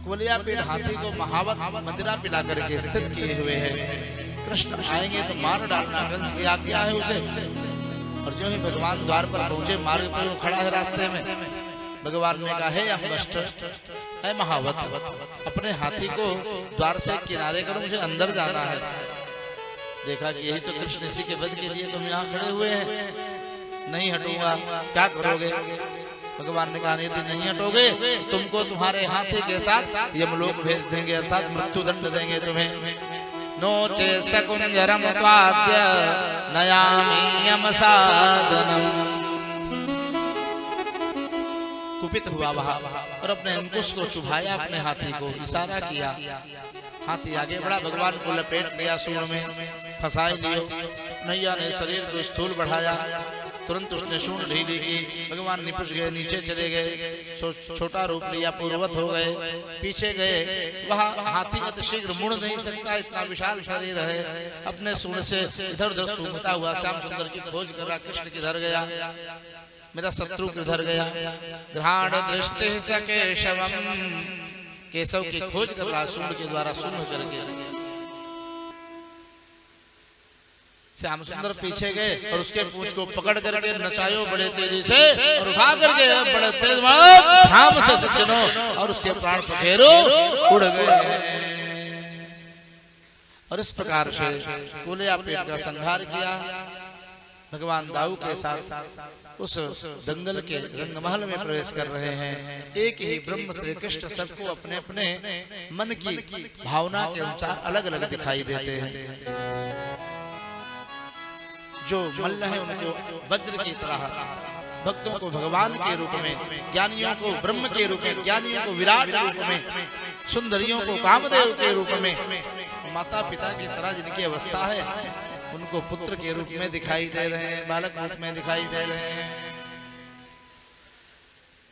कुलिया पेड़ हाथी को महावत मदिरा पिला करके स्थित किए हुए है। कृष्ण आएंगे तो मार डालना, कंस की आज्ञा है उसे। और जो ही भगवान द्वार पर पहुंचे, मार्ग पर वो खड़ा है रास्ते में, भगवान ने कहा, हे अम्बष्ट, हे महावत, अपने हाथी को द्वार से किनारे करो, मुझे अंदर जाना है। देखा कि यही तो कृष्ण इसी के वध के लिए तुम यहाँ खड़े हुए हैं। नहीं हटूंगा, क्या करोगे? भगवान ने कहा, यदि नहीं हटोगे तुमको तुम्हारे हाथी के साथ यमलोक भेज देंगे, अर्थात मृत्यु दंड देंगे तुम्हें। नोचे सकुंजरम पाद्य नयामि यम साधनम। कुपित हुआ वहां और अपने अंकुश को चुभाया, अपने हाथी को इशारा किया। हाथी आगे बढ़ा, भगवान को लपेट लिया, सूंड में फंसाई लियो। नैया ने शरीर को स्थूल बढ़ाया, तुरंत उसने सूंड ढीली की। भगवान निपुष गए, नीचे चले गए, छोटा रूप लिया, पूर्ववत हो गए, पीछे गए। वह हाथी अति शीघ्र मुड़ नहीं सकता, इतना विशाल शरीर है। अपने सूंड से इधर उधर सूंघता हुआ श्याम सुंदर की खोज कर रहा, कृष्ण किधर गया, मेरा शत्रु किधर गया। घ्राण दृष्टि सकेशवम, केशव की खोज कर रहा, सूंड के द्वारा सूंघ करके। श्याम सुंदर पीछे गए और उसके पूंछ को पकड़ करके नचायो बड़े तेजी से और उठा करके बड़े तेज धाम से सज्जनों, और उसके प्राण पखेरु उड़ गए। और इस प्रकार से कुलिया पेट का संहार किया। भगवान दाऊ के साथ उस दंगल के रंगमहल में प्रवेश कर रहे हैं। एक ही ब्रह्म श्री कृष्ण सबको अपने अपने मन की भावना के अनुसार अलग अलग दिखाई देते हैं। जो मल्ल है उनको वज्र की तरह, भक्तों को भगवान के रूप में, ज्ञानियों को ब्रह्म के रूप में, ज्ञानियों को विराट रूप में, सुंदरियों को कामदेव के रूप में, माता पिता की तरह जिनकी अवस्था है उनको पुत्र के रूप में दिखाई दे रहे हैं, बालक रूप में दिखाई दे रहे हैं।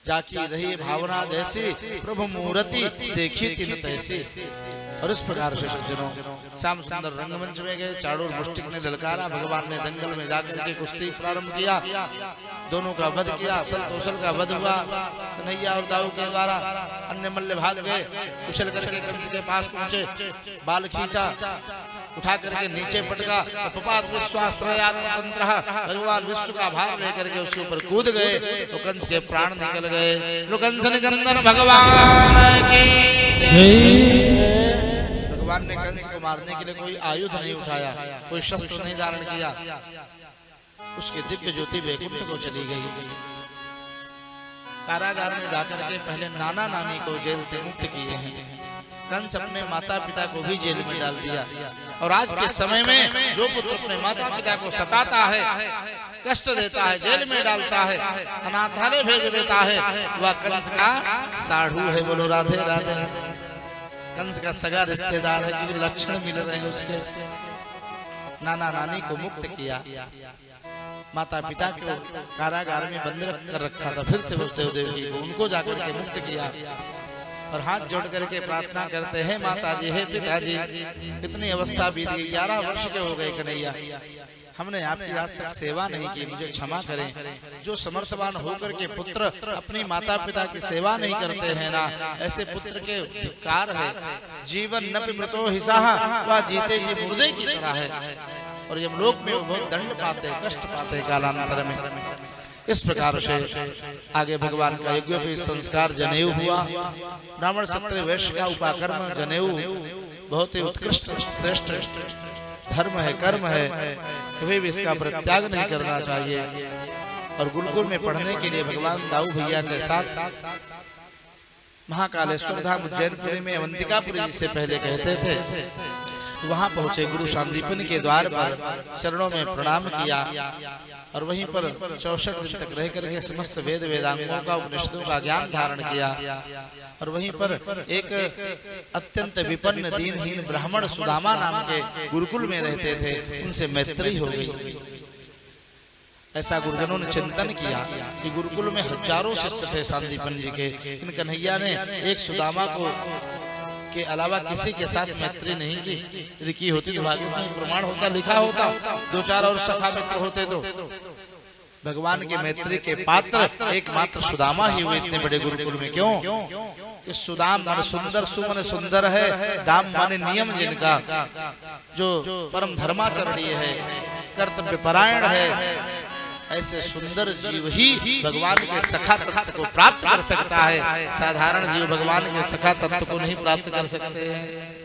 जाकी रही भावना जैसी, प्रभु मूर्ति देखी तीन तैसी। और इस प्रकार से सज्जनों श्याम सुंदर रंगमंच में गए, चाड़ूर मुष्टिक ने ललकारा, भगवान ने दंगल में जाकर के कुश्ती प्रारंभ किया, दोनों का वध किया, असल तोसल का वध हुआ कन्हैया और दाऊ के द्वारा। अन्य मल्ल भाग गए, कुशल करके कंस के पास पहुंचे, बाल खींचा, उठा करके नीचे पटका, पपात विश्वाश्रयातंत्र, भगवान विश्व का भार लेकर के उसके ऊपर कूद गए तो कंस के प्राण निकल गए। कंस निकंदन भगवान की जय। भगवान ने कंस को मारने के लिए कोई आयुध नहीं उठाया, कोई शस्त्र नहीं धारण किया, उसके दिव्य ज्योति वैकुंठ को चली गई। कारागार में जाकर के पहले नाना नानी को जेल से मुक्त किए हैं। कंस अपने माता पिता को भी जेल में डाल दिया। और आज के समय में जो पुत्र अपने माता पिता को सताता है, कष्ट देता है, जेल में डालता है, अनाथालय भेज देता है, वह कंस का साढ़ू है। बोलो राधे राधे। कंस का सगा रिश्तेदार है, क्योंकि लक्षण मिल रहे हैं उसके। नाना नानी को मुक्त किया, माता पिता को कारागार में बंद कर रखा था, फिर से वसुदेव देवकी को उनको जाकर के मुक्त किया। और हाथ जोड़ करके प्रार्थना करते हैं, माता जी, हे पिताजी, इतनी अवस्था बीत गई, 11 वर्ष के हो गए कन्हैया, हमने आपकी आज तक सेवा नहीं की, मुझे क्षमा करें। जो समर्थवान होकर के पुत्र अपनी माता पिता की सेवा नहीं करते हैं ना, ऐसे पुत्र के धिक्कार है। जीवन न मृतो हिसाह, वह जीते जी मुर्दे की तरह है। और यमलोक में वो बहुत दंड पाते, कष्ट पाते कालांतर में। इस प्रकार से आगे भगवान का यज्ञोपवीत संस्कार जनेऊ हुआ। ब्राह्मण क्षत्रिय वैश्य का उपाकर्म जनेऊ बहुत ही उत्कृष्ट श्रेष्ठ धर्म है, कर्म है, कभी भी इसका परित्याग नहीं करना चाहिए। और गुरुकुल में पढ़ने के लिए भगवान दाऊ भैया के साथ महाकालेश्वर धाम उज्जैनपुरी में अवंतिकापुरी जिसे पहले कहते थे, वहां पहुंचे। गुरु शांतिपन के द्वार पर चरणों में प्रणाम किया और वहीं पर 64 दिन तक रह करके समस्त वेद वेदांगों का, उपनिषदों का ज्ञान धारण किया। और वहीं पर एक अत्यंत विपन्न दीनहीन ब्राह्मण सुदामा नाम के गुरुकुल में रहते थे, उनसे मैत्री हो गई। ऐसा गुरुजनों ने चिंतन किया कि गुरुकुल में हजारों शिष्य थे सांदीपन जी के, इन कन्हैया ने एक सुदामा को के अलावा किसी के साथ मैत्री नहीं की। यदि की होती तो भागवत में प्रमाण होता, लिखा होता, 2-4 और सखा मित्र होते तो। भगवान के मैत्री के पात्र एकमात्र सुदामा ही हुए इतने बड़े गुरुकुल में। क्यों? कि सुदाम मन सुंदर, सुमन सुंदर है, दाम माने नियम जिनका, जो परम धर्माचरणीय है, कर्तव्य परायण है, ऐसे सुंदर जीव ही भगवान के सखा तत्व को प्राप्त कर सकता है। साधारण जीव भगवान के सखा तत्व को नहीं प्राप्त कर सकते हैं।